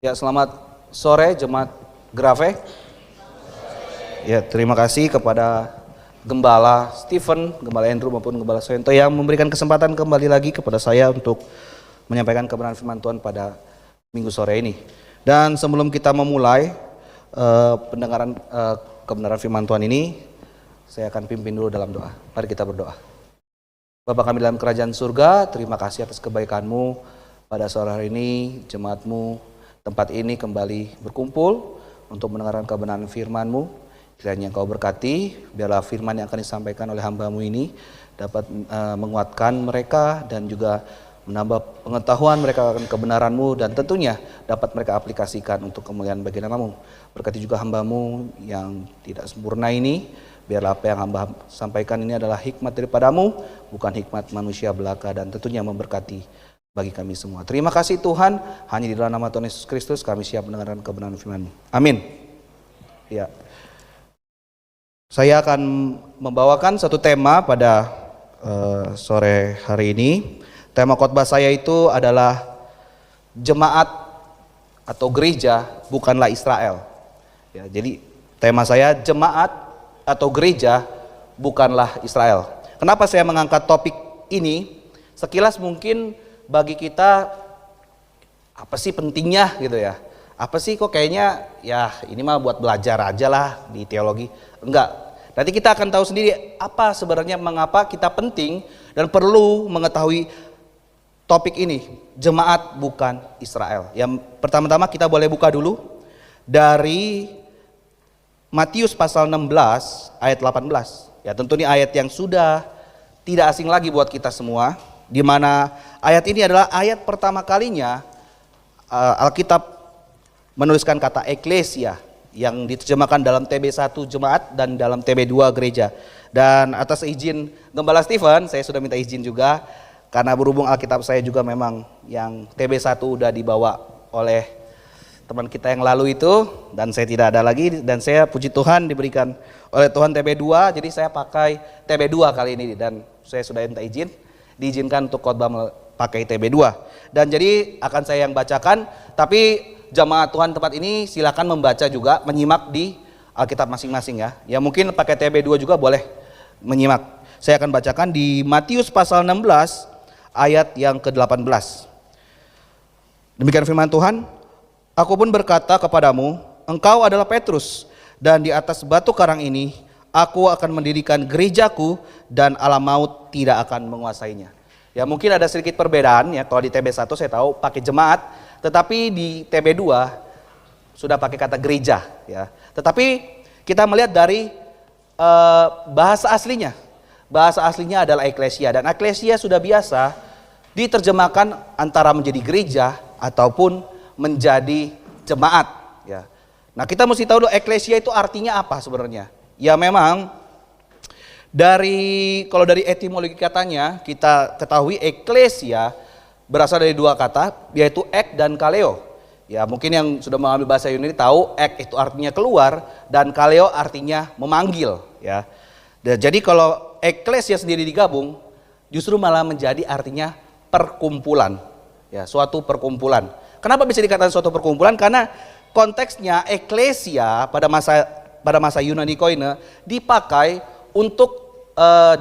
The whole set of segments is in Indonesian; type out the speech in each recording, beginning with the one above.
Ya, selamat sore Jemaat Grave. Ya, terima kasih kepada Gembala Stephen, Gembala Andrew maupun Gembala Soento yang memberikan kesempatan kembali lagi kepada saya untuk menyampaikan kebenaran firman Tuhan pada minggu sore ini. Dan sebelum kita memulai pendengaran kebenaran firman Tuhan ini, saya akan pimpin dulu dalam doa. Mari kita berdoa. Bapa kami dalam kerajaan surga, terima kasih atas kebaikan-Mu pada sore hari ini, jemaat-Mu tempat ini kembali berkumpul untuk mendengarkan kebenaran firman-Mu. Kiranya Engkau berkati, biarlah firman yang akan disampaikan oleh hamba-Mu ini dapat menguatkan mereka dan juga menambah pengetahuan mereka akan kebenaran-Mu, dan tentunya dapat mereka aplikasikan untuk kemuliaan bagi nama-Mu. Berkati juga hamba-Mu yang tidak sempurna ini, biarlah apa yang hamba sampaikan ini adalah hikmat daripada-Mu, bukan hikmat manusia belaka, dan tentunya memberkati bagi kami semua. Terima kasih Tuhan, hanya di dalam nama Tuhan Yesus Kristus kami siap mendengarkan kebenaran firman-Mu. Amin. Ya. Saya akan membawakan satu tema pada sore hari ini. Tema khotbah saya itu adalah jemaat atau gereja bukanlah Israel. Ya, jadi tema saya jemaat atau gereja bukanlah Israel. Kenapa saya mengangkat topik ini? Sekilas mungkin bagi kita apa sih pentingnya gitu ya? Apa sih kok kayaknya ya ini mah buat belajar aja lah di teologi. Enggak. Nanti kita akan tahu sendiri apa sebenarnya mengapa kita penting dan perlu mengetahui topik ini, jemaat bukan Israel. Yang pertama-tama kita boleh buka dulu dari Matius pasal 16 ayat 18. Ya, tentu ini ayat yang sudah tidak asing lagi buat kita semua, di mana ayat ini adalah ayat pertama kalinya Alkitab menuliskan kata eklesia yang diterjemahkan dalam TB1 jemaat dan dalam TB2 gereja. Dan atas izin Gembala Stephen, saya sudah minta izin juga karena berhubung Alkitab saya juga memang yang TB1 udah dibawa oleh teman kita yang lalu itu, dan saya tidak ada lagi, dan saya puji Tuhan diberikan oleh Tuhan TB2, jadi saya pakai TB2 kali ini, dan saya sudah minta izin, diizinkan untuk khotbah pakai TB2. Dan jadi akan saya yang bacakan, tapi jamaah Tuhan tempat ini silakan membaca juga, menyimak di Alkitab masing-masing ya. Ya mungkin pakai TB2 juga boleh menyimak. Saya akan bacakan di Matius pasal 16 ayat yang ke-18. Demikian firman Tuhan, "Aku pun berkata kepadamu, engkau adalah Petrus, dan di atas batu karang ini aku akan mendirikan gerejaku, dan alam maut tidak akan menguasainya." Ya mungkin ada sedikit perbedaan ya, kalau di TB1 saya tahu pakai jemaat, tetapi di TB2 sudah pakai kata gereja ya. Tetapi kita melihat dari bahasa aslinya. Bahasa aslinya adalah eklesia, dan eklesia sudah biasa diterjemahkan antara menjadi gereja ataupun menjadi jemaat ya. Nah, kita mesti tahu dulu eklesia itu artinya apa sebenarnya. Ya memang kalau dari etimologi katanya kita ketahui eklesia berasal dari dua kata, yaitu ek dan kaleo. Ya mungkin yang sudah mengambil bahasa Yunani tahu ek itu artinya keluar dan kaleo artinya memanggil ya. Dan jadi kalau eklesia sendiri digabung justru malah menjadi artinya perkumpulan ya, suatu perkumpulan. Kenapa bisa dikatakan suatu perkumpulan? Karena konteksnya eklesia pada masa Yunani koine dipakai untuk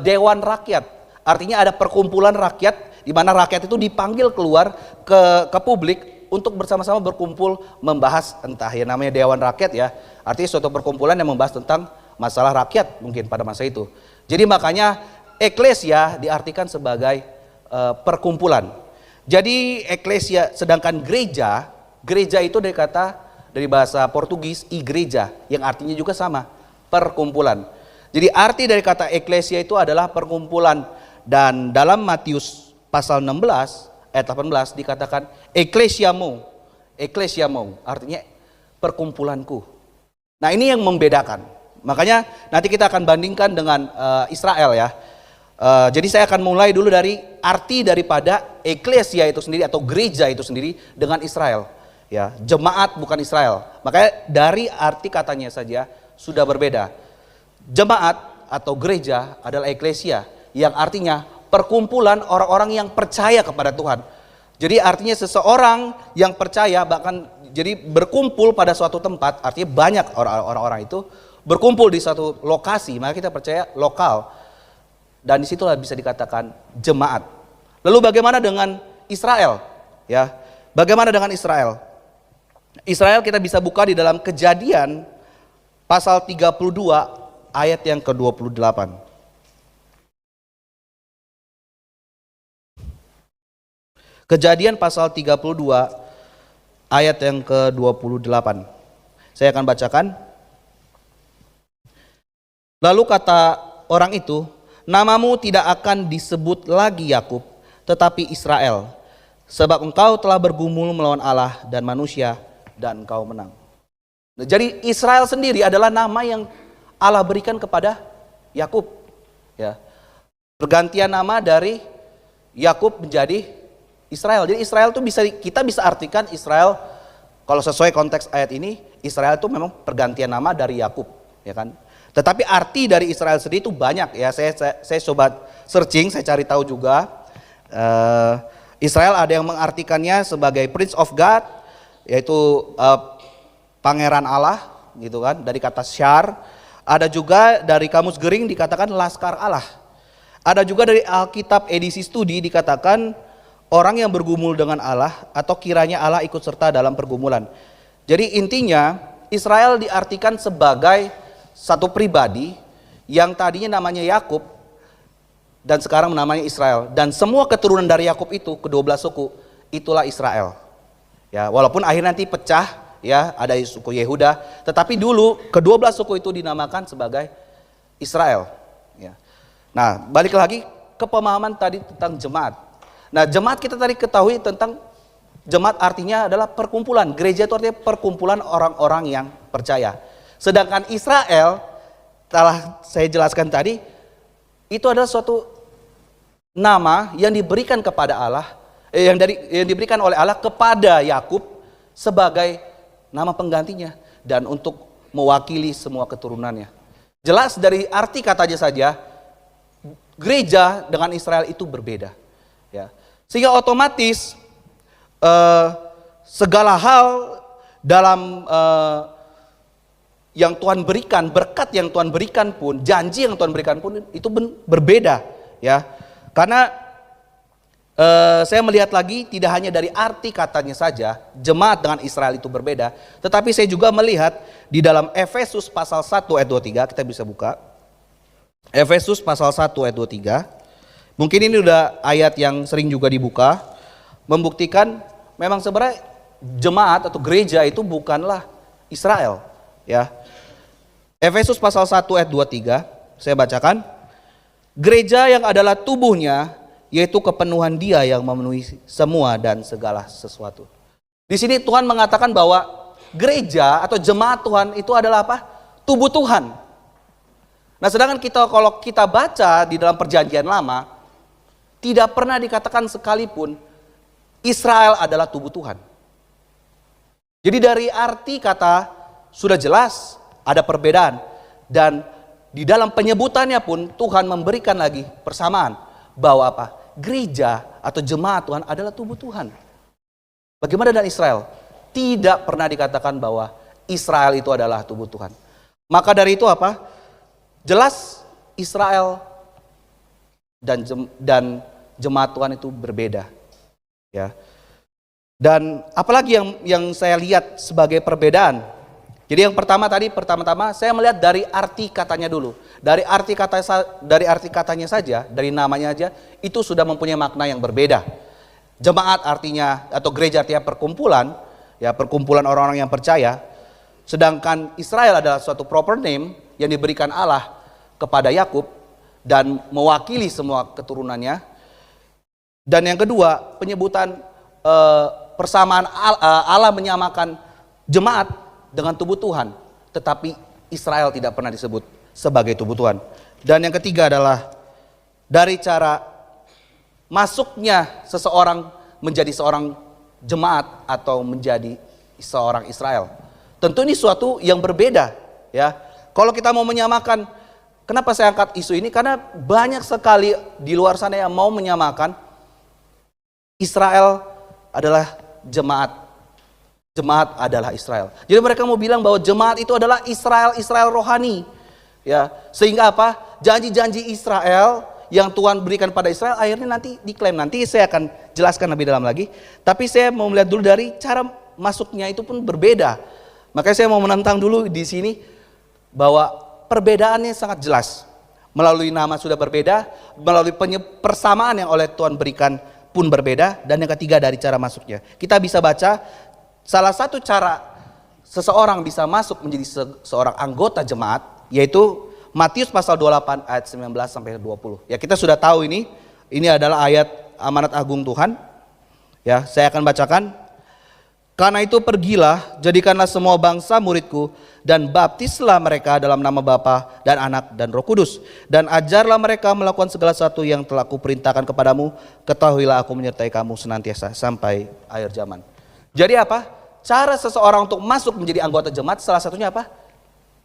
dewan rakyat. Artinya ada perkumpulan rakyat di mana rakyat itu dipanggil keluar ke publik untuk bersama-sama berkumpul membahas, entah ya namanya dewan rakyat ya. Artinya suatu perkumpulan yang membahas tentang masalah rakyat mungkin pada masa itu. Jadi makanya eklesia diartikan sebagai perkumpulan. Jadi eklesia, sedangkan gereja itu dari bahasa Portugis igreja yang artinya juga sama, perkumpulan. Jadi arti dari kata eklesia itu adalah perkumpulan, dan dalam Matius pasal 16 ayat 18 dikatakan eklesiamu artinya perkumpulanku. Nah ini yang membedakan. Makanya nanti kita akan bandingkan dengan Israel ya. Jadi saya akan mulai dulu dari arti daripada eklesia itu sendiri atau gereja itu sendiri dengan Israel. Ya, jemaat bukan Israel. Makanya dari arti katanya saja sudah berbeda. Jemaat atau gereja adalah eklesia yang artinya perkumpulan orang-orang yang percaya kepada Tuhan. Jadi artinya seseorang yang percaya bahkan jadi berkumpul pada suatu tempat, artinya banyak orang-orang itu berkumpul di suatu lokasi, maka kita percaya lokal. Dan disitulah bisa dikatakan jemaat. Lalu bagaimana dengan Israel? Ya, bagaimana dengan Israel? Israel kita bisa buka di dalam Kejadian pasal 32 ayat yang ke-28. Kejadian pasal 32 ayat yang ke-28. Saya akan bacakan. Lalu kata orang itu, namamu tidak akan disebut lagi Yakub, tetapi Israel, sebab engkau telah bergumul melawan Allah dan manusia, dan engkau menang. Nah, jadi Israel sendiri adalah nama yang Allah berikan kepada Yakub. Ya. Pergantian nama dari Yakub menjadi Israel. Jadi Israel itu kita bisa artikan Israel, kalau sesuai konteks ayat ini, Israel itu memang pergantian nama dari Yakub, ya kan? Tetapi arti dari Israel sendiri itu banyak ya. Saya coba searching, saya cari tahu juga. Israel ada yang mengartikannya sebagai Prince of God, yaitu pangeran Allah, gitu kan? Dari kata syar. Ada juga dari Kamus Gering dikatakan laskar Allah. Ada juga dari Alkitab edisi studi dikatakan orang yang bergumul dengan Allah atau kiranya Allah ikut serta dalam pergumulan. Jadi intinya Israel diartikan sebagai satu pribadi yang tadinya namanya Yakub dan sekarang namanya Israel. Dan semua keturunan dari Yakub itu, ke-12 suku, itulah Israel. Ya, walaupun akhirnya nanti pecah, ya, ada suku Yehuda, tetapi dulu ke-12 suku itu dinamakan sebagai Israel. Ya. Nah, balik lagi ke pemahaman tadi tentang jemaat. Nah, jemaat kita tadi ketahui tentang jemaat artinya adalah perkumpulan. Gereja itu artinya perkumpulan orang-orang yang percaya. Sedangkan Israel, telah saya jelaskan tadi, itu adalah suatu nama yang diberikan kepada Allah, yang diberikan oleh Allah kepada Yakub sebagai nama penggantinya dan untuk mewakili semua keturunannya. Jelas dari arti katanya saja, gereja dengan Israel itu berbeda. Ya. Sehingga otomatis segala hal dalam yang Tuhan berikan, berkat yang Tuhan berikan pun, janji yang Tuhan berikan pun itu berbeda, ya. Karena saya melihat lagi tidak hanya dari arti katanya saja jemaat dengan Israel itu berbeda, tetapi saya juga melihat di dalam Efesus pasal 1 ayat 23, kita bisa buka. Efesus pasal 1 ayat 23. Mungkin ini udah ayat yang sering juga dibuka, membuktikan memang sebenarnya jemaat atau gereja itu bukanlah Israel, ya. Efesus pasal 1 ayat 23, saya bacakan. Gereja yang adalah tubuhnya, yaitu kepenuhan Dia yang memenuhi semua dan segala sesuatu. Di sini Tuhan mengatakan bahwa gereja atau jemaat Tuhan itu adalah apa? Tubuh Tuhan. Nah, sedangkan kalau kita baca di dalam Perjanjian Lama, tidak pernah dikatakan sekalipun Israel adalah tubuh Tuhan. Jadi dari arti kata sudah jelas ada perbedaan. Dan di dalam penyebutannya pun Tuhan memberikan lagi persamaan. Bahwa apa? Gereja atau jemaat Tuhan adalah tubuh Tuhan. Bagaimana dengan Israel? Tidak pernah dikatakan bahwa Israel itu adalah tubuh Tuhan. Maka dari itu apa? Jelas Israel dan jemaat Tuhan itu berbeda, ya. Dan apalagi yang saya lihat sebagai perbedaan. Jadi yang pertama-tama saya melihat dari arti katanya dulu. Dari arti katanya saja, dari namanya aja itu sudah mempunyai makna yang berbeda. Jemaat artinya atau gereja artinya perkumpulan, ya, perkumpulan orang-orang yang percaya. Sedangkan Israel adalah suatu proper name yang diberikan Allah kepada Yakub dan mewakili semua keturunannya. Dan yang kedua, penyebutan persamaan Allah menyamakan jemaat dengan tubuh Tuhan, tetapi Israel tidak pernah disebut sebagai tubuh Tuhan. Dan yang ketiga adalah dari cara masuknya seseorang menjadi seorang jemaat atau menjadi seorang Israel. Tentu ini suatu yang berbeda, ya. Kalau kita mau menyamakan, kenapa saya angkat isu ini? Karena banyak sekali di luar sana yang mau menyamakan Israel adalah jemaat. Jemaat adalah Israel. Jadi mereka mau bilang bahwa jemaat itu adalah Israel rohani. Ya, sehingga apa? Janji-janji Israel yang Tuhan berikan pada Israel akhirnya nanti diklaim. Nanti saya akan jelaskan lebih dalam lagi. Tapi saya mau melihat dulu dari cara masuknya itu pun berbeda. Makanya saya mau menentang dulu di sini bahwa perbedaannya sangat jelas. Melalui nama sudah berbeda, melalui persamaan yang oleh Tuhan berikan pun berbeda, dan yang ketiga dari cara masuknya. Kita bisa baca salah satu cara seseorang bisa masuk menjadi seorang anggota jemaat, yaitu Matius pasal 28 ayat 19 sampai 20. Ya, kita sudah tahu ini adalah ayat amanat agung Tuhan. Ya, saya akan bacakan. Karena itu pergilah, jadikanlah semua bangsa muridku, dan baptislah mereka dalam nama Bapa dan Anak dan Roh Kudus, dan ajarlah mereka melakukan segala sesuatu yang telah kuperintahkan kepadamu. Ketahuilah aku menyertai kamu senantiasa sampai akhir zaman. Jadi apa? Cara seseorang untuk masuk menjadi anggota jemaat salah satunya apa?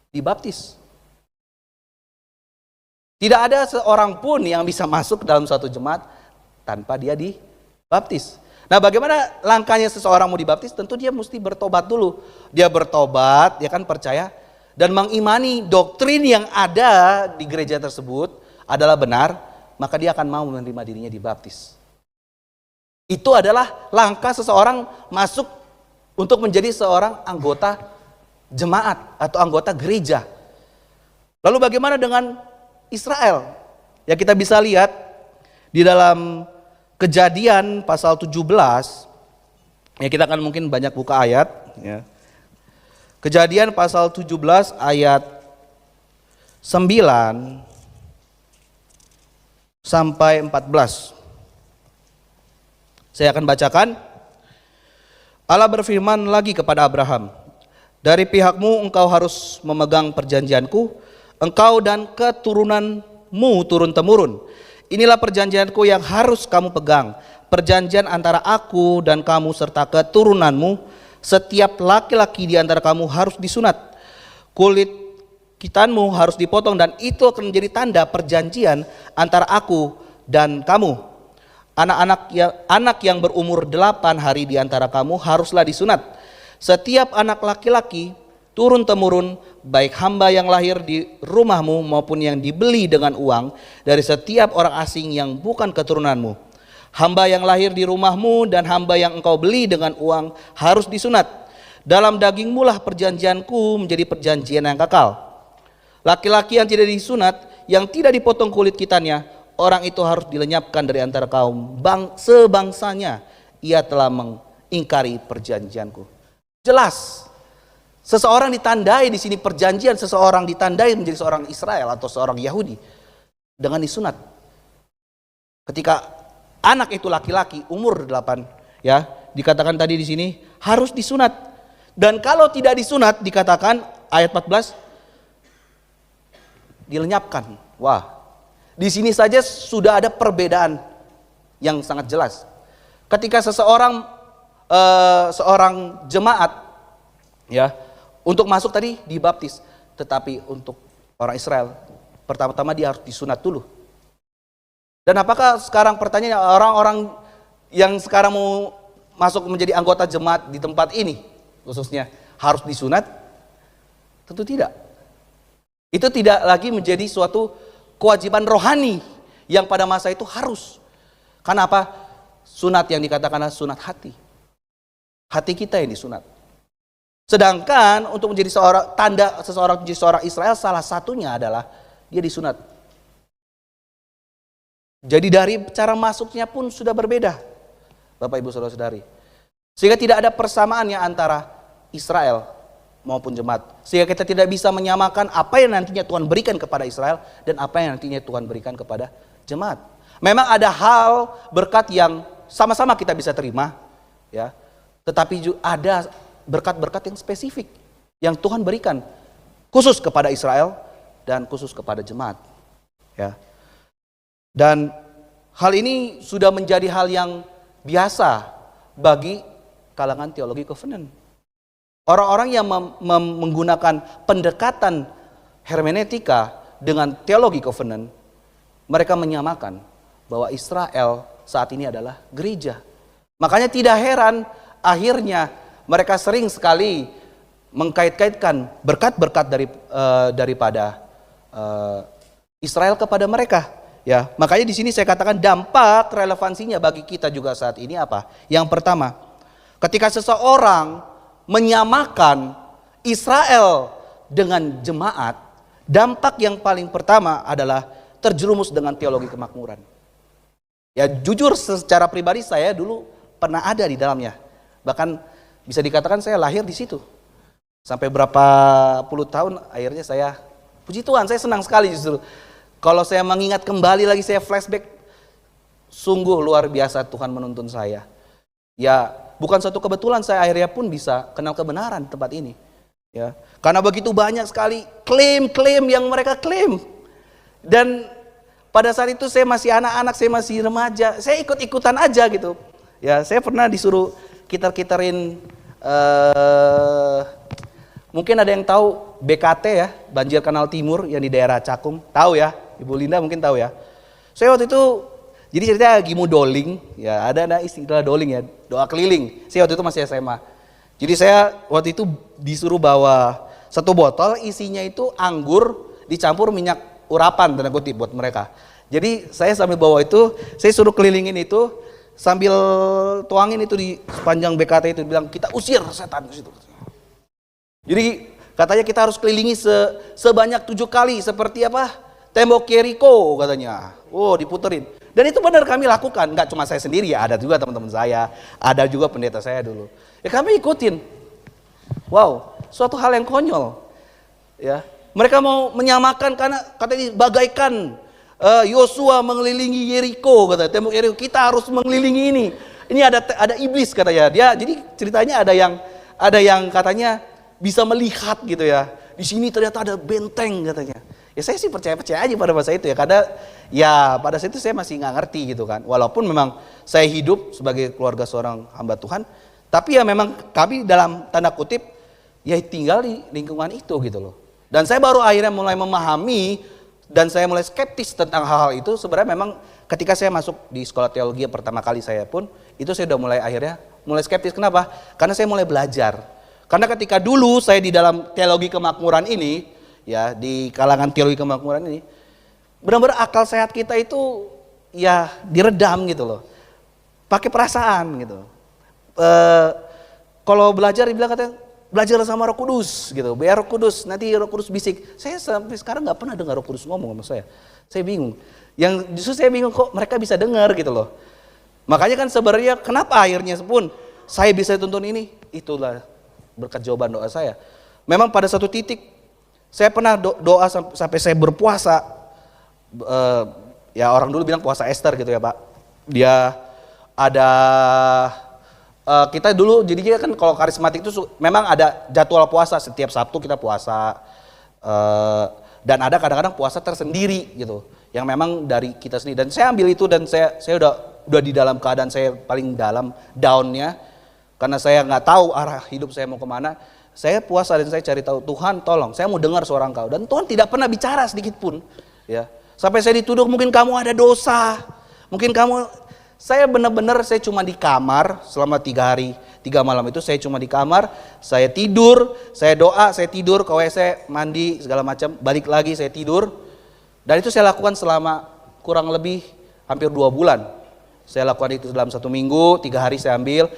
Dibaptis. Tidak ada seorang pun yang bisa masuk dalam suatu jemaat tanpa dia dibaptis. Nah, bagaimana langkahnya seseorang mau dibaptis? Tentu dia mesti bertobat dulu. Dia bertobat, dia kan percaya dan mengimani doktrin yang ada di gereja tersebut adalah benar, maka dia akan mau menerima dirinya dibaptis. Itu adalah langkah seseorang masuk untuk menjadi seorang anggota jemaat atau anggota gereja. Lalu bagaimana dengan Israel? Ya, kita bisa lihat di dalam Kejadian pasal 17, ya kita akan mungkin banyak buka ayat. Ya. Kejadian pasal 17 ayat 9 sampai 14. Saya akan bacakan. Allah berfirman lagi kepada Abraham, dari pihakmu engkau harus memegang perjanjianku, engkau dan keturunanmu turun-temurun. Inilah perjanjianku yang harus kamu pegang, perjanjian antara aku dan kamu serta keturunanmu. Setiap laki-laki di antara kamu harus disunat, kulit khitanmu harus dipotong, dan itu akan menjadi tanda perjanjian antara aku dan kamu. Anak yang berumur 8 hari di antara kamu haruslah disunat. Setiap anak laki-laki turun-temurun, baik hamba yang lahir di rumahmu maupun yang dibeli dengan uang dari setiap orang asing yang bukan keturunanmu. Hamba yang lahir di rumahmu dan hamba yang engkau beli dengan uang harus disunat. Dalam dagingmu lah perjanjianku menjadi perjanjian yang kekal. Laki-laki yang tidak disunat, yang tidak dipotong kulit khitannya, orang itu harus dilenyapkan dari antara kaum sebangsanya. Ia telah mengingkari perjanjianku. Jelas. Seseorang ditandai di sini perjanjian, seseorang ditandai menjadi seorang Israel atau seorang Yahudi dengan disunat. Ketika anak itu laki-laki umur 8, ya, dikatakan tadi di sini harus disunat. Dan kalau tidak disunat dikatakan ayat 14 dilenyapkan. Wah. Di sini saja sudah ada perbedaan yang sangat jelas. Ketika seorang jemaat, ya, untuk masuk tadi dibaptis, tetapi untuk orang Israel pertama-tama dia harus disunat dulu. Dan apakah sekarang pertanyaannya orang-orang yang sekarang mau masuk menjadi anggota jemaat di tempat ini khususnya harus disunat? Tentu tidak. Itu tidak lagi menjadi suatu kewajiban rohani yang pada masa itu harus. Karena apa? Sunat yang dikatakan adalah sunat hati. Hati kita yang disunat. Sedangkan untuk menjadi tanda seseorang menjadi seorang Israel salah satunya adalah dia disunat. Jadi dari cara masuknya pun sudah berbeda, Bapak Ibu Saudara-saudari. Sehingga tidak ada persamaannya antara Israel maupun jemaat. Sehingga kita tidak bisa menyamakan apa yang nantinya Tuhan berikan kepada Israel dan apa yang nantinya Tuhan berikan kepada jemaat. Memang ada hal berkat yang sama-sama kita bisa terima, ya. Tetapi juga ada berkat-berkat yang spesifik yang Tuhan berikan khusus kepada Israel dan khusus kepada jemaat, ya. Dan hal ini sudah menjadi hal yang biasa bagi kalangan teologi covenant. Orang-orang yang menggunakan pendekatan hermeneutika dengan teologi covenant, mereka menyamakan bahwa Israel saat ini adalah gereja. Makanya tidak heran akhirnya mereka sering sekali mengkait-kaitkan berkat-berkat daripada Israel kepada mereka. Ya, makanya di sini saya katakan dampak relevansinya bagi kita juga saat ini apa? Yang pertama, ketika seseorang menyamakan Israel dengan jemaat, dampak yang paling pertama adalah terjerumus dengan teologi kemakmuran. Ya jujur secara pribadi saya dulu pernah ada di dalamnya. Bahkan bisa dikatakan saya lahir di situ. Sampai berapa puluh tahun akhirnya saya, puji Tuhan, saya senang sekali justru. Kalau saya mengingat kembali lagi, saya flashback, sungguh luar biasa Tuhan menuntun saya. Ya bukan suatu kebetulan saya akhirnya pun bisa kenal kebenaran di tempat ini. Ya, karena begitu banyak sekali klaim-klaim yang mereka klaim. Dan pada saat itu saya masih anak-anak, saya masih remaja, saya ikut-ikutan aja gitu. Ya, saya pernah disuruh kitar-kitarin, mungkin ada yang tahu BKT ya, Banjir Kanal Timur yang di daerah Cakung, tahu ya, Ibu Linda mungkin tahu ya. Saya waktu itu, jadi ceritanya lagi mau doling, ya ada istilah doling ya, doa keliling. Saya waktu itu masih SMA. Jadi saya waktu itu disuruh bawa satu botol, isinya itu anggur dicampur minyak urapan, tanda kutip buat mereka. Jadi saya sambil bawa itu, saya suruh kelilingin itu, sambil tuangin itu di sepanjang BKT itu, bilang kita usir setan ke situ. Jadi katanya kita harus kelilingi sebanyak 7 kali, seperti apa? Tembok Yeriko katanya. Oh, diputerin. Dan itu benar kami lakukan, nggak cuma saya sendiri ya, ada juga teman-teman saya, ada juga pendeta saya dulu. Ya kami ikutin. Wow, suatu hal yang konyol. Ya, mereka mau menyamakan karena katanya bagaikan Yosua mengelilingi Yeriko, kata tembok Yeriko, kita harus mengelilingi ini. Ini ada iblis katanya. Dia jadi ceritanya ada yang katanya bisa melihat gitu ya. Di sini ternyata ada benteng katanya. Ya saya sih percaya aja pada masa itu ya, karena ya pada saat itu saya masih nggak ngerti gitu kan. Walaupun memang saya hidup sebagai keluarga seorang hamba Tuhan, tapi ya memang kami dalam tanda kutip ya tinggal di lingkungan itu gitu loh. Dan saya baru akhirnya mulai memahami dan saya mulai skeptis tentang hal-hal itu. Sebenarnya memang ketika saya masuk di sekolah teologi yang pertama kali saya pun, itu saya udah mulai skeptis. Kenapa? Karena saya mulai belajar. Karena ketika dulu saya di dalam teologi kemakmuran ini, ya di kalangan teologi kemakmuran ini, benar-benar akal sehat kita itu ya diredam gitu loh. Pakai perasaan gitu. Kalau belajar dibilang katanya, belajar sama Roh Kudus gitu, biar Roh Kudus, nanti Roh Kudus bisik. Saya sampai sekarang nggak pernah dengar Roh Kudus ngomong sama saya. Saya bingung. Yang justru saya bingung kok mereka bisa dengar gitu loh. Makanya kan sebenarnya kenapa akhirnya pun saya bisa tuntun ini, itulah berkat jawaban doa saya. Memang pada satu titik saya pernah doa sampai saya berpuasa. Ya orang dulu bilang puasa Esther gitu ya Pak. Dia ada kita dulu jadinya kan kalau karismatik itu memang ada jadwal puasa, setiap Sabtu kita puasa, dan ada kadang-kadang puasa tersendiri gitu yang memang dari kita sendiri. Dan saya ambil itu dan saya udah di dalam keadaan saya paling dalam downnya, karena saya nggak tahu arah hidup saya mau kemana. Saya puasa dan saya cari tahu, Tuhan tolong saya mau dengar suara Engkau, dan Tuhan tidak pernah bicara sedikit pun ya. Sampai saya dituduh mungkin kamu ada dosa, mungkin saya benar-benar saya cuma di kamar selama 3 hari 3 malam itu. Saya cuma di kamar, saya tidur, saya doa, saya tidur ke WC, mandi segala macam, balik lagi saya tidur. Dan itu saya lakukan selama kurang lebih hampir 2 bulan. Saya lakukan itu dalam 1 minggu, 3 hari saya ambil.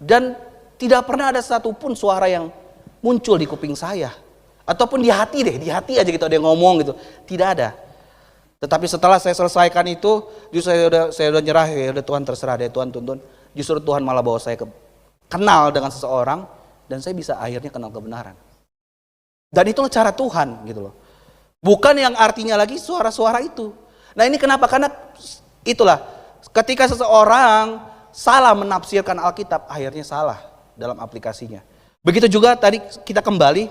Dan tidak pernah ada satupun suara yang muncul di kuping saya. Ataupun di hati aja gitu ada yang ngomong gitu. Tidak ada. Tetapi setelah saya selesaikan itu, justru saya udah nyerah, ya udah Tuhan terserah deh, Tuhan tuntun. Justru Tuhan malah bawa saya kenal dengan seseorang dan saya bisa akhirnya kenal kebenaran. Dan itulah cara Tuhan gitu loh. Bukan yang artinya lagi suara-suara itu. Nah ini kenapa? Karena itulah ketika seseorang salah menafsirkan Alkitab, akhirnya salah dalam aplikasinya. Begitu juga tadi kita kembali,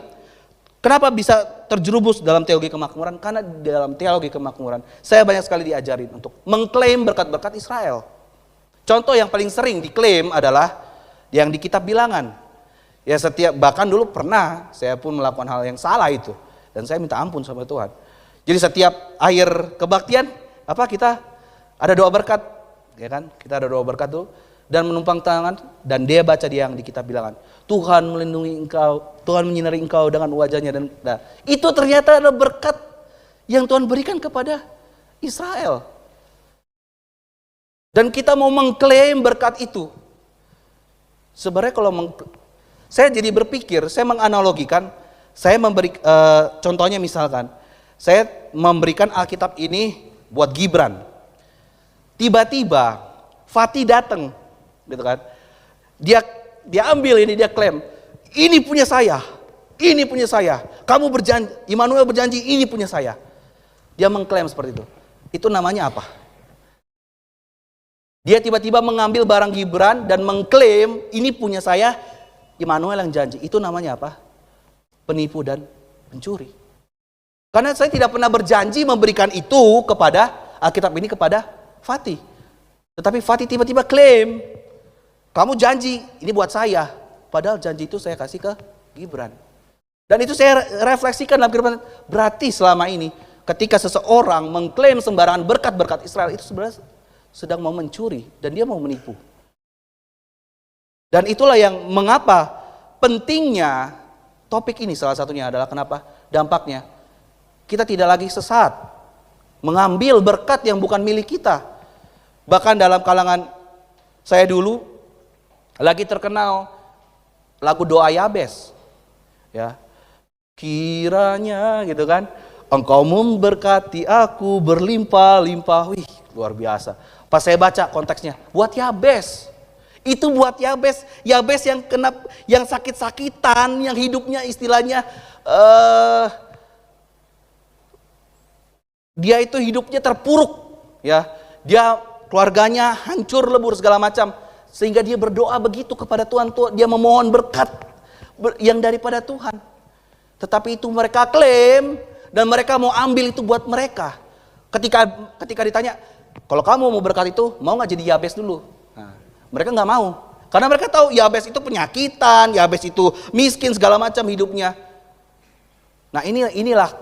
kenapa bisa terjerumus dalam teologi kemakmuran? Karena dalam teologi kemakmuran saya banyak sekali diajarin untuk mengklaim berkat-berkat Israel. Contoh yang paling sering diklaim adalah yang di kitab Bilangan. Ya bahkan dulu pernah saya pun melakukan hal yang salah itu dan saya minta ampun sama Tuhan. Jadi setiap akhir kebaktian kita ada doa berkat, ya kan? Kita ada doa berkat tuh. dan menumpang tangan, dan dia baca yang di kitab bilangan, Tuhan melindungi engkau, Tuhan menyinari engkau dengan wajahnya, dan itu ternyata adalah berkat yang Tuhan berikan kepada Israel. Dan kita mau mengklaim berkat itu. Sebenarnya kalau saya jadi berpikir, saya menganalogikan, saya memberi contohnya misalkan, saya memberikan Alkitab ini buat Gibran. Tiba-tiba Fatih datang, gitu kan? Dia ambil ini, dia klaim, ini punya saya, ini punya saya. Kamu berjanji, Immanuel berjanji ini punya saya. Dia mengklaim seperti itu. Itu namanya apa? Dia tiba-tiba mengambil barang Gibran dan mengklaim ini punya saya, Immanuel yang janji. Itu namanya apa? Penipu dan pencuri. Karena saya tidak pernah berjanji memberikan itu kepada Alkitab ini kepada Fatih. Tetapi Fatih tiba-tiba klaim, kamu janji ini buat saya. Padahal janji itu saya kasih ke Gibran. Dan itu saya refleksikan dalam kehidupan. Berarti selama ini ketika seseorang mengklaim sembarangan berkat-berkat Israel, itu sebenarnya sedang mau mencuri dan dia mau menipu. Dan itulah yang mengapa pentingnya topik ini, salah satunya adalah kenapa dampaknya kita tidak lagi sesat mengambil berkat yang bukan milik kita. Bahkan dalam kalangan saya dulu lagi terkenal lagu doa Yabes, ya, kiranya gitu kan, engkau memberkati aku berlimpah-limpah. Wih, luar biasa. Pas saya baca konteksnya, buat Yabes. Itu buat Yabes. Yabes yang sakit-sakitan, yang hidupnya istilahnya dia itu hidupnya terpuruk, ya. Dia keluarganya hancur lebur segala macam, sehingga dia berdoa begitu kepada Tuhan. Dia memohon berkat yang daripada Tuhan. Tetapi itu mereka klaim dan mereka mau ambil itu buat mereka. Ketika ditanya, kalau kamu mau berkat itu, mau nggak jadi Yabes dulu? Nah, mereka nggak mau, karena mereka tahu Yabes itu penyakitan, Yabes itu miskin segala macam hidupnya. Nah inilah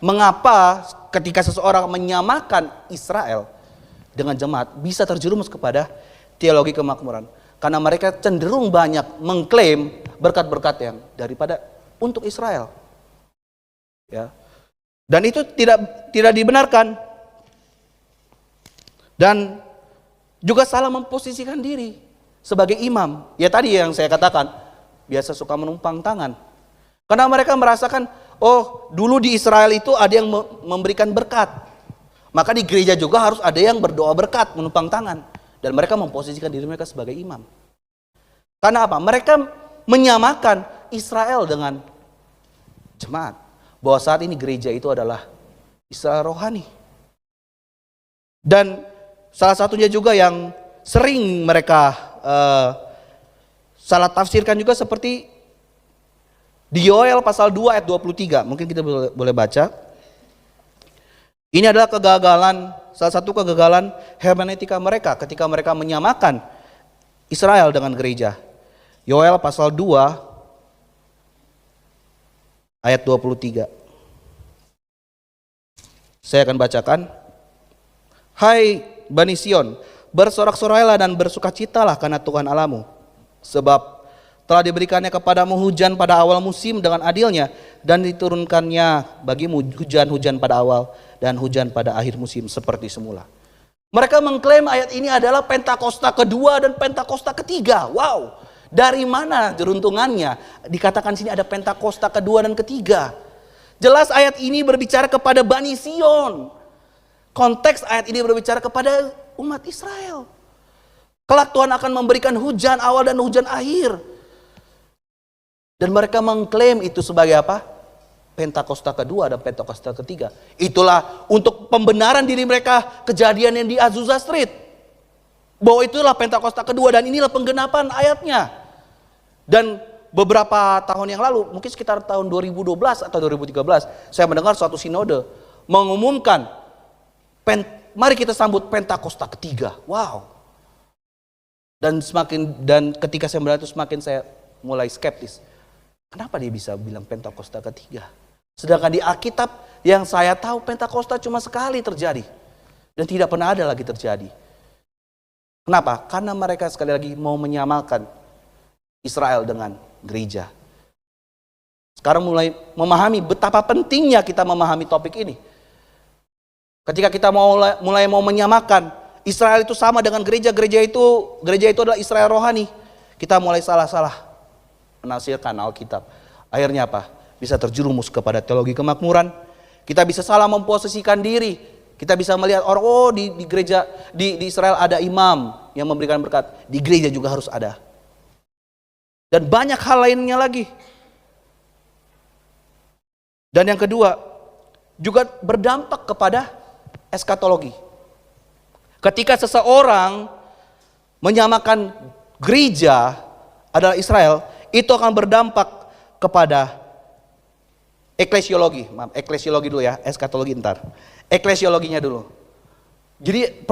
mengapa ketika seseorang menyamakan Israel dengan jemaat bisa terjerumus kepada teologi kemakmuran, karena mereka cenderung banyak mengklaim berkat-berkat yang daripada untuk Israel, ya. Dan itu tidak dibenarkan. Dan juga salah memposisikan diri sebagai imam. Ya tadi yang saya katakan, biasa suka menumpang tangan. Karena mereka merasakan, oh dulu di Israel itu ada yang memberikan berkat. Maka di gereja juga harus ada yang berdoa berkat, menumpang tangan. Dan mereka memposisikan diri mereka sebagai imam. Karena apa? Mereka menyamakan Israel dengan jemaat. Bahwa saat ini gereja itu adalah Israel rohani. Dan salah satunya juga yang sering mereka salah tafsirkan juga seperti di Yoel pasal 2 ayat 23. Mungkin kita boleh baca. Ini adalah kegagalan, salah satu kegagalan hermeneutika mereka ketika mereka menyamakan Israel dengan gereja. Yoel pasal 2 ayat 23. Saya akan bacakan. Hai Bani Sion, bersorak-sorailah dan bersukacitalah karena Tuhan Allahmu. Sebab telah diberikannya kepadamu hujan pada awal musim dengan adilnya, dan diturunkannya bagimu hujan-hujan pada awal dan hujan pada akhir musim seperti semula. Mereka mengklaim ayat ini adalah Pentakosta kedua dan Pentakosta ketiga. Wow, dari mana jeruntungannya? Dikatakan sini ada Pentakosta kedua dan ketiga. Jelas ayat ini berbicara kepada Bani Sion. Konteks ayat ini berbicara kepada umat Israel. Kelak Tuhan akan memberikan hujan awal dan hujan akhir. Dan mereka mengklaim itu sebagai apa? Pentakosta kedua dan Pentakosta ketiga. Itulah untuk pembenaran diri mereka kejadian yang di Azusa Street. Bahwa itulah Pentakosta kedua dan inilah penggenapan ayatnya. Dan beberapa tahun yang lalu, mungkin sekitar tahun 2012 atau 2013, saya mendengar suatu sinode mengumumkan, mari kita sambut Pentakosta ketiga. Wow. Dan ketika saya melihat itu semakin saya mulai skeptis. Kenapa dia bisa bilang Pentakosta ketiga? Sedangkan di Alkitab yang saya tahu Pentakosta cuma sekali terjadi. Dan tidak pernah ada lagi terjadi. Kenapa? Karena mereka sekali lagi mau menyamakan Israel dengan gereja. Sekarang mulai memahami betapa pentingnya kita memahami topik ini. Ketika kita mulai mau menyamakan Israel itu sama dengan gereja, gereja itu adalah Israel rohani. Kita mulai salah-salah menafsirkan Alkitab. Akhirnya apa? Bisa terjerumus kepada teologi kemakmuran. Kita bisa salah memposisikan diri. Kita bisa melihat orang, oh di gereja di Israel ada imam yang memberikan berkat. Di gereja juga harus ada. Dan banyak hal lainnya lagi. Dan yang kedua, juga berdampak kepada eskatologi. Ketika seseorang menyamakan gereja adalah Israel, itu akan berdampak kepada eklesiologi. Maaf, eklesiologi dulu ya, eskatologi ntar. Eklesiologinya dulu. Jadi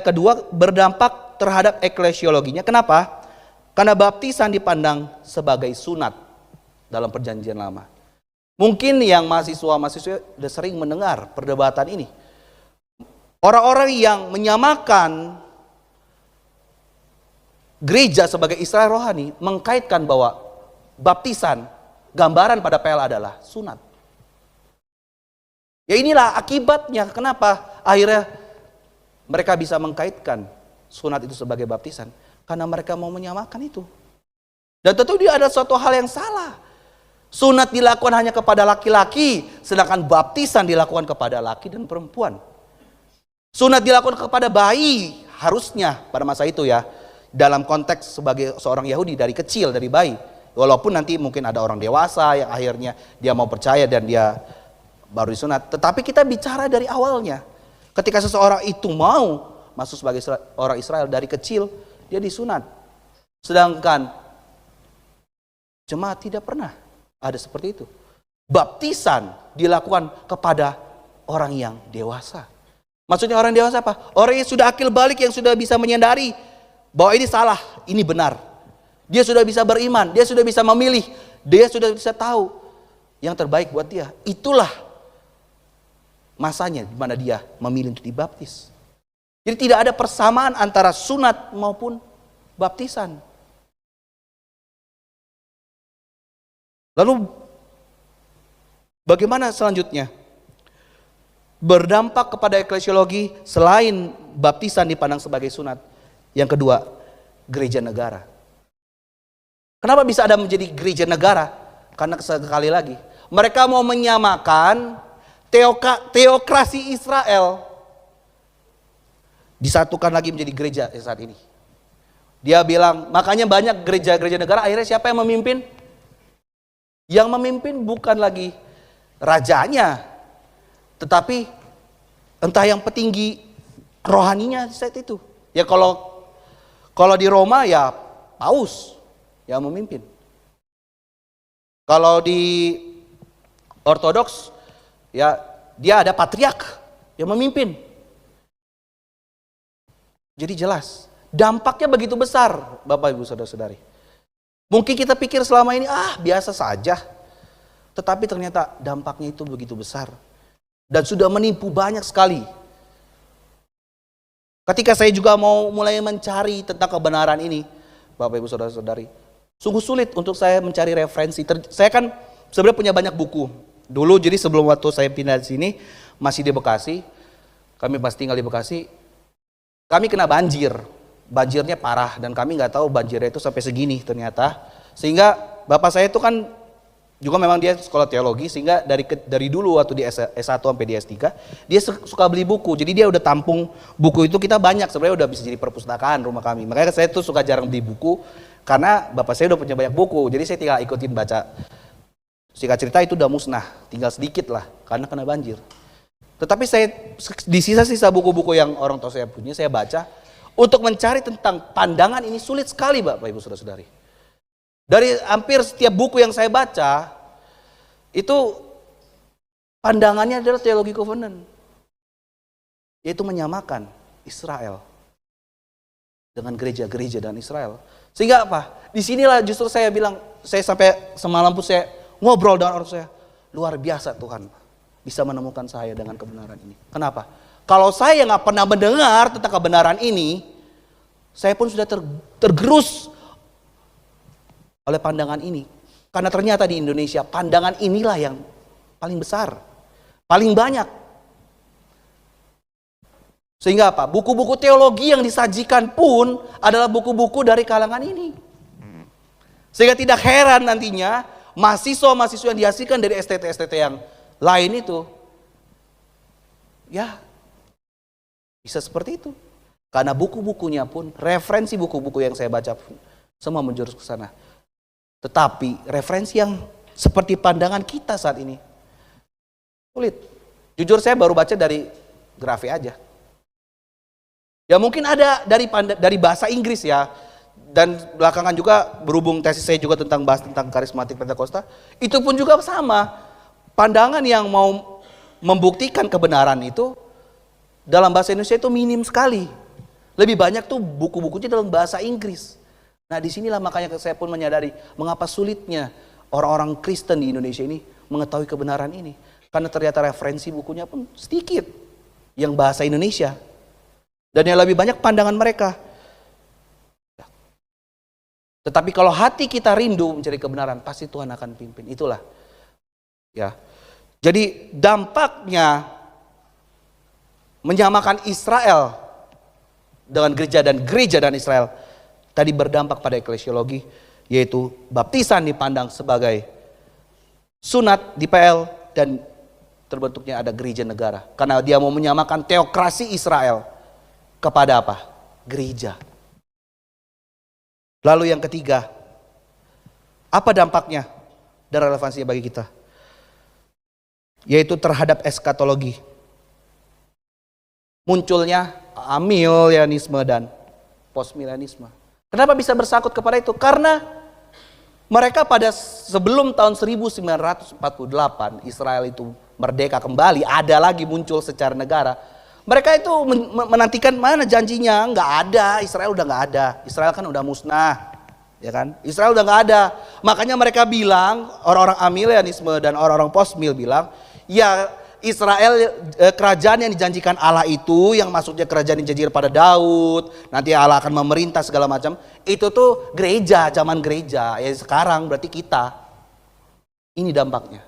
kedua berdampak terhadap eklesiologinya. Kenapa? Karena baptisan dipandang sebagai sunat dalam perjanjian lama. Mungkin yang mahasiswa sudah sering mendengar perdebatan ini. Orang-orang yang menyamakan gereja sebagai Israel rohani mengkaitkan bahwa baptisan, gambaran pada PL adalah sunat. Ya inilah akibatnya kenapa akhirnya mereka bisa mengkaitkan sunat itu sebagai baptisan. Karena mereka mau menyamakan itu. Dan tentu dia ada suatu hal yang salah. Sunat dilakukan hanya kepada laki-laki, sedangkan baptisan dilakukan kepada laki dan perempuan. Sunat dilakukan kepada bayi, harusnya pada masa itu ya, dalam konteks sebagai seorang Yahudi dari kecil, dari bayi. Walaupun nanti mungkin ada orang dewasa yang akhirnya dia mau percaya dan dia baru disunat. Tetapi kita bicara dari awalnya. Ketika seseorang itu mau masuk sebagai orang Israel dari kecil, dia disunat. Sedangkan jemaat tidak pernah ada seperti itu. Baptisan dilakukan kepada orang yang dewasa. Maksudnya orang dewasa apa? Orang yang sudah akil balik, yang sudah bisa menyadari bahwa ini salah, ini benar. Dia sudah bisa beriman, dia sudah bisa memilih, dia sudah bisa tahu yang terbaik buat dia. Itulah masanya di mana dia memilih untuk dibaptis. Jadi tidak ada persamaan antara sunat maupun baptisan. Lalu bagaimana selanjutnya? Berdampak kepada eklesiologi selain baptisan dipandang sebagai sunat. Yang kedua, gereja negara. Kenapa bisa ada menjadi gereja negara? Karena sekali lagi, mereka mau menyamakan teokrasi Israel disatukan lagi menjadi gereja saat ini. Dia bilang, makanya banyak gereja-gereja negara akhirnya siapa yang memimpin? Yang memimpin bukan lagi rajanya, tetapi entah yang petinggi rohaninya saat itu. Ya kalau di Roma ya paus yang memimpin. Kalau di Ortodoks ya dia ada patriark yang memimpin. Jadi jelas dampaknya begitu besar, Bapak Ibu Saudara-saudari. Mungkin kita pikir selama ini biasa saja. Tetapi ternyata dampaknya itu begitu besar. Dan sudah menipu banyak sekali. Ketika saya juga mau mulai mencari tentang kebenaran ini, Bapak Ibu Saudara-saudari, sungguh sulit untuk saya mencari referensi. Saya kan sebenarnya punya banyak buku. Dulu jadi sebelum waktu saya pindah di sini, masih di Bekasi, kami pas tinggal di Bekasi, kami kena banjir. Banjirnya parah dan kami nggak tahu banjirnya itu sampai segini ternyata. Sehingga bapak saya itu kan juga memang dia sekolah teologi, sehingga dari dulu waktu di S1 sampai di S3 dia suka beli buku. Jadi dia udah tampung buku itu, kita banyak sebenarnya udah bisa jadi perpustakaan rumah kami. Makanya saya tuh suka jarang beli buku karena bapak saya udah punya banyak buku. Jadi saya tinggal ikutin baca. Singkat cerita itu udah musnah, tinggal sedikit lah karena kena banjir. Tetapi saya di sisa-sisa buku-buku yang orang tua saya punya, saya baca untuk mencari tentang pandangan ini sulit sekali, Bapak Ibu Saudara-saudari. Dari hampir setiap buku yang saya baca, itu pandangannya adalah teologi covenant. Yaitu menyamakan Israel dengan gereja-gereja dan Israel. Sehingga apa? Disinilah justru saya bilang, saya sampai semalam pun saya ngobrol dengan orang saya. Luar biasa Tuhan bisa menemukan saya dengan kebenaran ini. Kenapa? Kalau saya nggak pernah mendengar tentang kebenaran ini, Saya pun sudah tergerus oleh pandangan ini. Karena ternyata di Indonesia pandangan inilah yang paling besar, paling banyak. Sehingga apa? Buku-buku teologi yang disajikan pun adalah buku-buku dari kalangan ini. Sehingga tidak heran nantinya mahasiswa-mahasiswa yang dihasilkan dari STT-STT yang lain itu, ya bisa seperti itu. Karena buku-bukunya pun, referensi buku-buku yang saya baca pun, semua menjurus ke sana. Tetapi referensi yang seperti pandangan kita saat ini, sulit. Jujur saya baru baca dari Grafe aja. Ya mungkin ada dari bahasa Inggris ya. Dan belakangan juga berhubung tesis saya juga bahas tentang karismatik Pentakosta, itu pun juga sama. Pandangan yang mau membuktikan kebenaran itu dalam bahasa Indonesia itu minim sekali. Lebih banyak tuh buku-bukunya dalam bahasa Inggris. Nah disinilah makanya saya pun menyadari mengapa sulitnya orang-orang Kristen di Indonesia ini mengetahui kebenaran ini. Karena ternyata referensi bukunya pun sedikit yang bahasa Indonesia. Dan yang lebih banyak pandangan mereka. Tetapi kalau hati kita rindu mencari kebenaran, pasti Tuhan akan pimpin. Itulah. Ya. Jadi dampaknya menyamakan Israel dengan gereja dan Israel tadi berdampak pada eklesiologi, yaitu baptisan dipandang sebagai sunat di PL dan terbentuknya ada gereja negara. Karena dia mau menyamakan teokrasi Israel kepada apa? Gereja. Lalu yang ketiga, apa dampaknya dan relevansinya bagi kita? Yaitu terhadap eskatologi. Munculnya amilenialisme dan postmilenialisme. Kenapa bisa bersangkut kepada itu? Karena mereka pada sebelum tahun 1948 Israel itu merdeka kembali, ada lagi muncul secara negara. Mereka itu menantikan mana janjinya, nggak ada, Israel udah nggak ada, Israel kan udah musnah, ya kan? Israel udah nggak ada, makanya mereka bilang orang-orang amilenialisme dan orang-orang postmil bilang, ya Israel kerajaan yang dijanjikan Allah itu, yang maksudnya kerajaan yang dijanjikan pada Daud, nanti Allah akan memerintah segala macam, itu tuh gereja, zaman gereja, ya sekarang berarti kita. Ini dampaknya.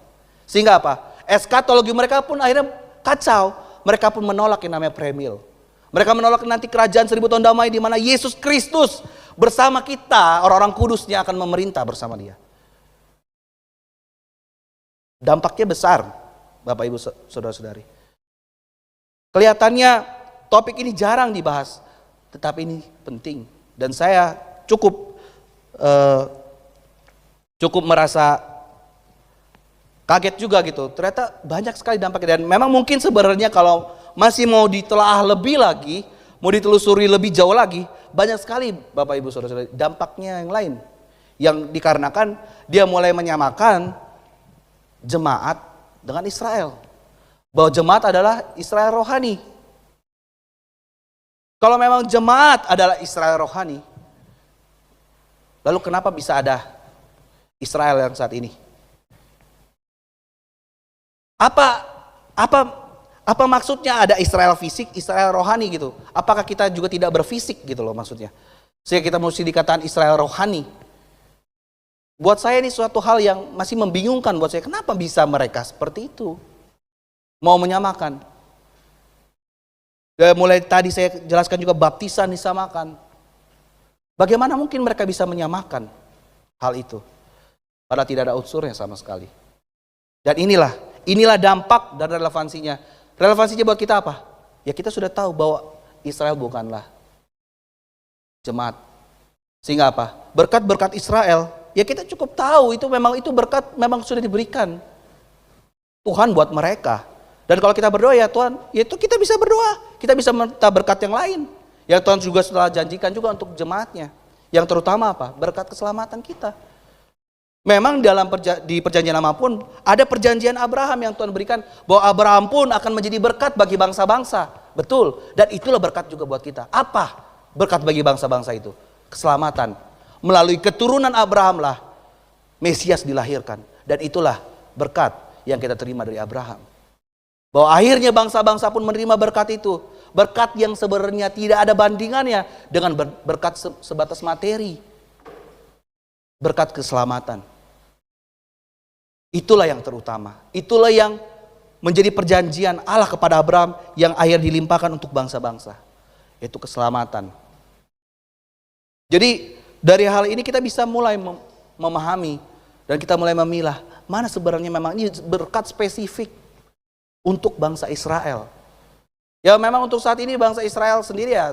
Sehingga apa? Eskatologi mereka pun akhirnya kacau. Mereka pun menolak yang namanya premil. Mereka menolak nanti kerajaan 1000 tahun damai di mana Yesus Kristus bersama kita, orang-orang kudusnya akan memerintah bersama dia. Dampaknya besar, Bapak Ibu Saudara-saudari. Kelihatannya topik ini jarang dibahas, tetapi ini penting. Dan saya cukup merasa kaget juga gitu, ternyata banyak sekali dampaknya. Dan memang mungkin sebenarnya kalau masih mau ditelaah lebih lagi, mau ditelusuri lebih jauh lagi, banyak sekali Bapak Ibu Saudara-saudara dampaknya yang lain. Yang dikarenakan dia mulai menyamakan jemaat dengan Israel. Bahwa jemaat adalah Israel rohani. Kalau memang jemaat adalah Israel rohani, lalu kenapa bisa ada Israel yang saat ini? Apa maksudnya ada Israel fisik, Israel rohani gitu? Apakah kita juga tidak berfisik gitu loh maksudnya? Sehingga kita mesti dikatakan Israel rohani. Buat saya ini suatu hal yang masih membingungkan buat saya. Kenapa bisa mereka seperti itu? Mau menyamakan. Mulai tadi saya jelaskan juga baptisan disamakan. Bagaimana mungkin mereka bisa menyamakan hal itu? Padahal tidak ada unsurnya sama sekali. Dan inilah dampak dan relevansinya. Relevansinya buat kita apa? Ya kita sudah tahu bahwa Israel bukanlah jemaat. Sehingga apa? Berkat-berkat Israel, ya kita cukup tahu itu berkat memang sudah diberikan Tuhan buat mereka. Dan kalau kita berdoa ya Tuhan, ya itu kita bisa berdoa. Kita bisa minta berkat yang lain. Yang Tuhan juga setelah janjikan juga untuk jemaatnya. Yang terutama apa? Berkat keselamatan kita. Memang di perjanjian lama pun ada perjanjian Abraham yang Tuhan berikan bahwa Abraham pun akan menjadi berkat bagi bangsa-bangsa. Betul. Dan itulah berkat juga buat kita. Apa berkat bagi bangsa-bangsa itu? Keselamatan. Melalui keturunan Abraham lah Mesias dilahirkan. Dan itulah berkat yang kita terima dari Abraham. Bahwa akhirnya bangsa-bangsa pun menerima berkat itu. Berkat yang sebenarnya tidak ada bandingannya dengan berkat sebatas materi. Berkat keselamatan. Itulah yang terutama. Itulah yang menjadi perjanjian Allah kepada Abraham yang akhirnya dilimpahkan untuk bangsa-bangsa. Yaitu keselamatan. Jadi dari hal ini kita bisa mulai memahami dan kita mulai memilah mana sebenarnya memang ini berkat spesifik untuk bangsa Israel. Ya memang untuk saat ini bangsa Israel sendiri ya,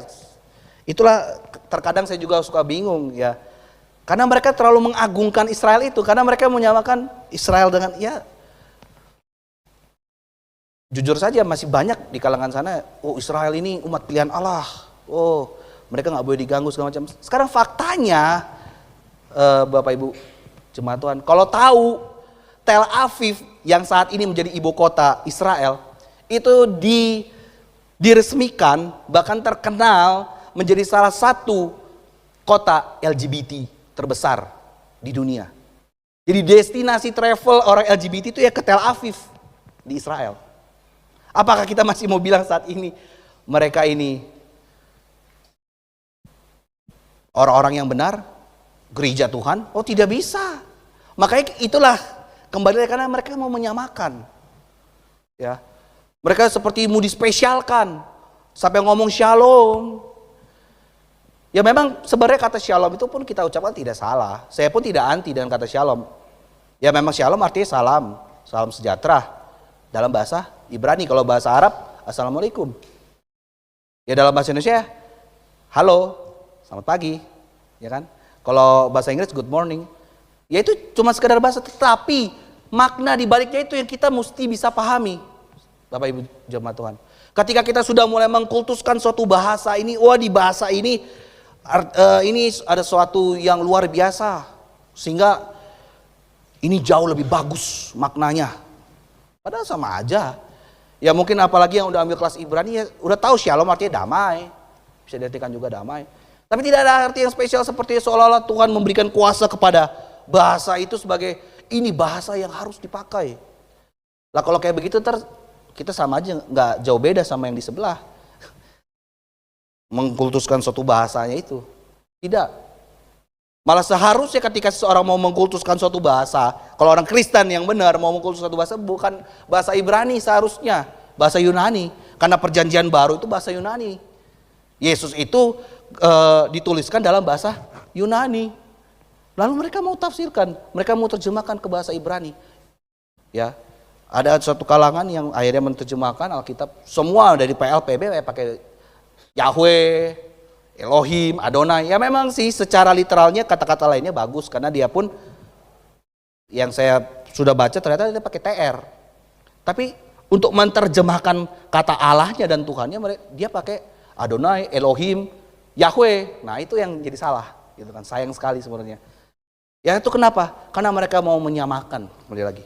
itulah terkadang saya juga suka bingung ya. Karena mereka terlalu mengagungkan Israel itu, karena mereka menyamakan Israel dengan ya. Jujur saja masih banyak di kalangan sana, oh Israel ini umat pilihan Allah, oh mereka nggak boleh diganggu segala macam. Sekarang faktanya, Bapak Ibu jemaat Tuhan, kalau tahu Tel Aviv yang saat ini menjadi ibu kota Israel, itu diresmikan, bahkan terkenal menjadi salah satu kota LGBT terbesar di dunia. Jadi destinasi travel orang LGBT itu ya ke Tel Aviv di Israel. Apakah kita masih mau bilang saat ini mereka ini orang-orang yang benar, gereja Tuhan? Oh tidak bisa. Makanya itulah kembali karena mereka mau menyamakan. Ya. Mereka seperti mau dispesialkan. Sampai ngomong shalom. Ya memang sebenarnya kata shalom itu pun kita ucapkan tidak salah. Saya pun tidak anti dengan kata shalom. Ya memang shalom artinya salam. Salam sejahtera. Dalam bahasa Ibrani. Kalau bahasa Arab, assalamualaikum. Ya dalam bahasa Indonesia, halo, selamat pagi. Ya kan? Kalau bahasa Inggris, good morning. Ya itu cuma sekedar bahasa. Tetapi makna di baliknya itu yang kita mesti bisa pahami. Bapak Ibu jemaat Tuhan. Ketika kita sudah mulai mengkultuskan suatu bahasa ini, wah di bahasa ini ada suatu yang luar biasa. Sehingga ini jauh lebih bagus maknanya. Padahal sama aja. Ya mungkin apalagi yang udah ambil kelas Ibrani ya udah tahu shalom artinya damai. Bisa diartikan juga damai. Tapi tidak ada arti yang spesial seperti seolah-olah Tuhan memberikan kuasa kepada bahasa itu sebagai ini bahasa yang harus dipakai. Lah kalau kayak begitu kita sama aja nggak jauh beda sama yang di sebelah. Mengkultuskan suatu bahasanya itu. Tidak. Malah seharusnya ketika seseorang mau mengkultuskan suatu bahasa, kalau orang Kristen yang benar mau mengkultuskan suatu bahasa bukan bahasa Ibrani seharusnya, bahasa Yunani. Karena perjanjian baru itu bahasa Yunani. Yesus itu dituliskan dalam bahasa Yunani. Lalu mereka mau tafsirkan, mereka mau terjemahkan ke bahasa Ibrani. Ya. Ada suatu kalangan yang akhirnya menerjemahkan Alkitab semua dari PLPB pakai Yahweh, Elohim, Adonai. Ya memang sih secara literalnya kata-kata lainnya bagus karena dia pun yang saya sudah baca ternyata dia pakai TR. Tapi untuk menerjemahkan kata Allahnya dan Tuhannya dia pakai Adonai, Elohim, Yahweh. Nah, itu yang jadi salah, gitu kan. Sayang sekali sebenarnya. Ya itu kenapa? Karena mereka mau menyamakan kembali lagi.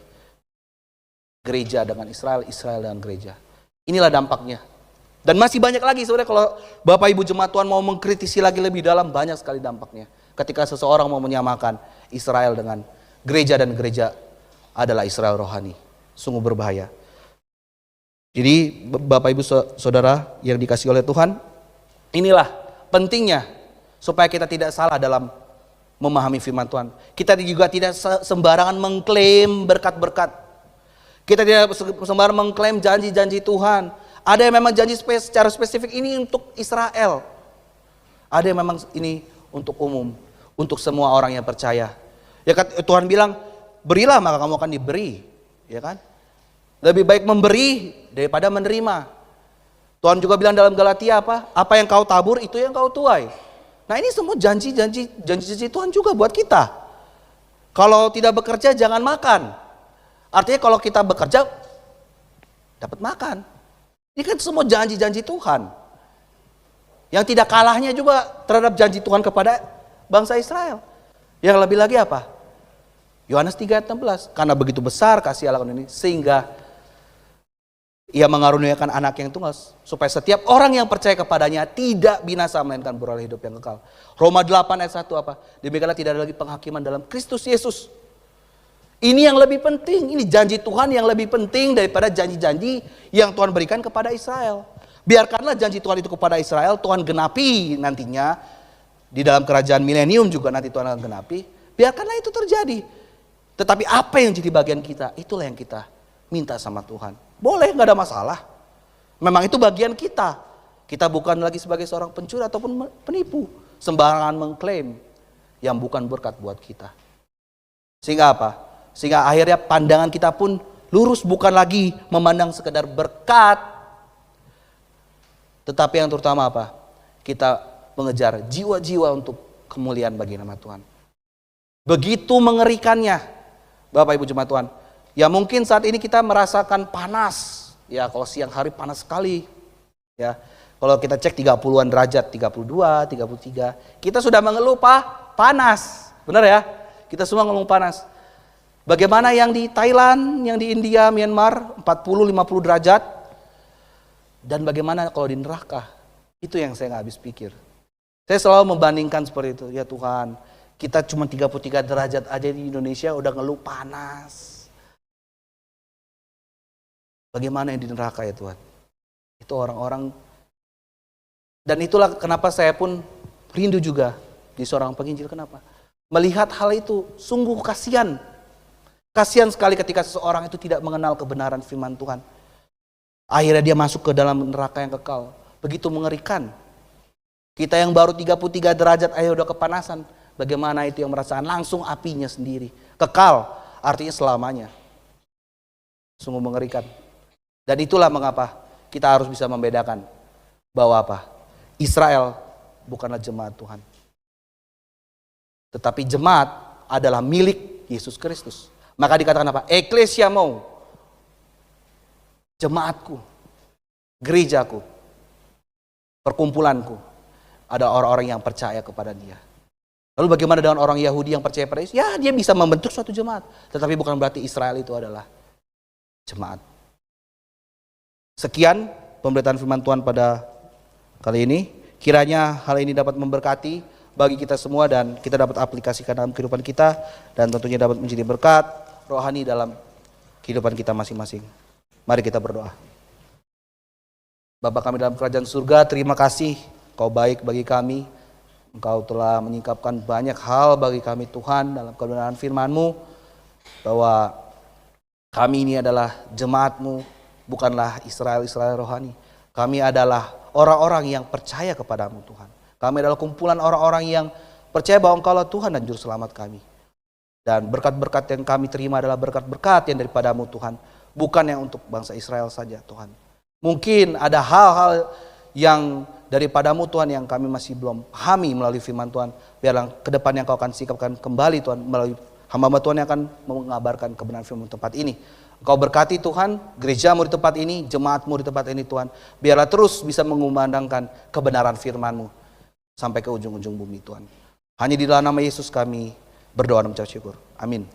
Gereja dengan Israel, Israel dengan gereja. Inilah dampaknya. Dan masih banyak lagi sebenarnya kalau Bapak Ibu jemaat Tuhan mau mengkritisi lagi lebih dalam, banyak sekali dampaknya. Ketika seseorang mau menyamakan Israel dengan gereja dan gereja adalah Israel rohani. Sungguh berbahaya. Jadi Bapak Ibu Saudara yang dikasihi oleh Tuhan, inilah pentingnya supaya kita tidak salah dalam memahami firman Tuhan. Kita juga tidak sembarangan mengklaim berkat-berkat. Kita tidak sembarang mengklaim janji-janji Tuhan. Ada yang memang janji secara spesifik ini untuk Israel. Ada yang memang ini untuk umum, untuk semua orang yang percaya. Ya Tuhan bilang, berilah maka kamu akan diberi, ya kan? Lebih baik memberi daripada menerima. Tuhan juga bilang dalam Galatia apa? Apa yang kau tabur itu yang kau tuai. Nah, ini semua janji-janji Tuhan juga buat kita. Kalau tidak bekerja jangan makan. Artinya kalau kita bekerja dapat makan. Ini kan semua janji-janji Tuhan. Yang tidak kalahnya juga terhadap janji Tuhan kepada bangsa Israel. Yang lebih lagi apa? Yohanes 3:16. Karena begitu besar kasih Allah ini sehingga Ia mengaruniakan anak yang tunggal supaya setiap orang yang percaya kepadanya tidak binasa melainkan beroleh hidup yang kekal. Roma 8:1 apa? Demikianlah tidak ada lagi penghakiman dalam Kristus Yesus. Ini yang lebih penting, ini janji Tuhan yang lebih penting daripada janji-janji yang Tuhan berikan kepada Israel. Biarkanlah janji Tuhan itu kepada Israel, Tuhan genapi nantinya. Di dalam kerajaan milenium juga nanti Tuhan akan genapi. Biarkanlah itu terjadi. Tetapi apa yang jadi bagian kita, itulah yang kita minta sama Tuhan. Boleh, gak ada masalah. Memang itu bagian kita. Kita bukan lagi sebagai seorang pencuri ataupun penipu. Sembarangan mengklaim yang bukan berkat buat kita. Sehingga apa? Sehingga akhirnya pandangan kita pun lurus, bukan lagi memandang sekedar berkat. Tetapi yang terutama apa? Kita mengejar jiwa-jiwa untuk kemuliaan bagi nama Tuhan. Begitu mengerikannya, Bapak Ibu Jemaat Tuhan. Ya mungkin saat ini kita merasakan panas. Ya kalau siang hari panas sekali. Ya kalau kita cek 30-an derajat, 32, 33. Kita sudah mengeluh panas. Benar ya? Kita semua ngomong panas. Bagaimana yang di Thailand, yang di India, Myanmar, 40-50 derajat. Dan bagaimana kalau di neraka? Itu yang saya gak habis pikir. Saya selalu membandingkan seperti itu. Ya Tuhan, kita cuma 33 derajat aja di Indonesia udah ngeluh panas. Bagaimana yang di neraka ya Tuhan? Itu orang-orang. Dan itulah kenapa saya pun rindu juga di seorang penginjil. Kenapa? Melihat hal itu sungguh kasihan. Kasihan sekali ketika seseorang itu tidak mengenal kebenaran firman Tuhan. Akhirnya dia masuk ke dalam neraka yang kekal. Begitu mengerikan. Kita yang baru 33 derajat aja udah kepanasan. Bagaimana itu yang merasakan langsung apinya sendiri. Kekal, artinya selamanya. Sungguh mengerikan. Dan itulah mengapa kita harus bisa membedakan. Bahwa apa? Israel bukanlah jemaat Tuhan. Tetapi jemaat adalah milik Yesus Kristus. Maka dikatakan apa? Eklesiamou. Jemaatku. Gerejaku. Perkumpulanku. Ada orang-orang yang percaya kepada dia. Lalu bagaimana dengan orang Yahudi yang percaya pada Yesus? Ya dia bisa membentuk suatu jemaat. Tetapi bukan berarti Israel itu adalah jemaat. Sekian pemberitaan firman Tuhan pada kali ini. Kiranya hal ini dapat memberkati bagi kita semua dan kita dapat aplikasikan dalam kehidupan kita. Dan tentunya dapat menjadi berkat rohani dalam kehidupan kita masing-masing. Mari kita berdoa. Bapa kami dalam kerajaan surga, terima kasih Kau baik bagi kami. Engkau telah menyingkapkan banyak hal bagi kami Tuhan dalam kebenaran firman-Mu. Bahwa kami ini adalah jemaat-Mu, bukanlah Israel-Israel rohani. Kami adalah orang-orang yang percaya kepadamu Tuhan. Kami adalah kumpulan orang-orang yang percaya bahwa Engkau adalah Tuhan dan Juru Selamat kami. Dan berkat-berkat yang kami terima adalah berkat-berkat yang daripadamu Tuhan. Bukan yang untuk bangsa Israel saja Tuhan. Mungkin ada hal-hal yang daripadamu Tuhan yang kami masih belum pahami melalui firman Tuhan. Biarlah ke depan yang Kau akan sikapkan kembali Tuhan melalui hamba-hamba Tuhan yang akan mengabarkan kebenaran firman tempat ini. Kau berkati Tuhan gerejamu di tempat ini, jemaatmu di tempat ini Tuhan. Biarlah terus bisa mengumandangkan kebenaran firman-Mu sampai ke ujung-ujung bumi Tuhan. Hanya di dalam nama Yesus kami berdoa dan mengucap syukur. Amin.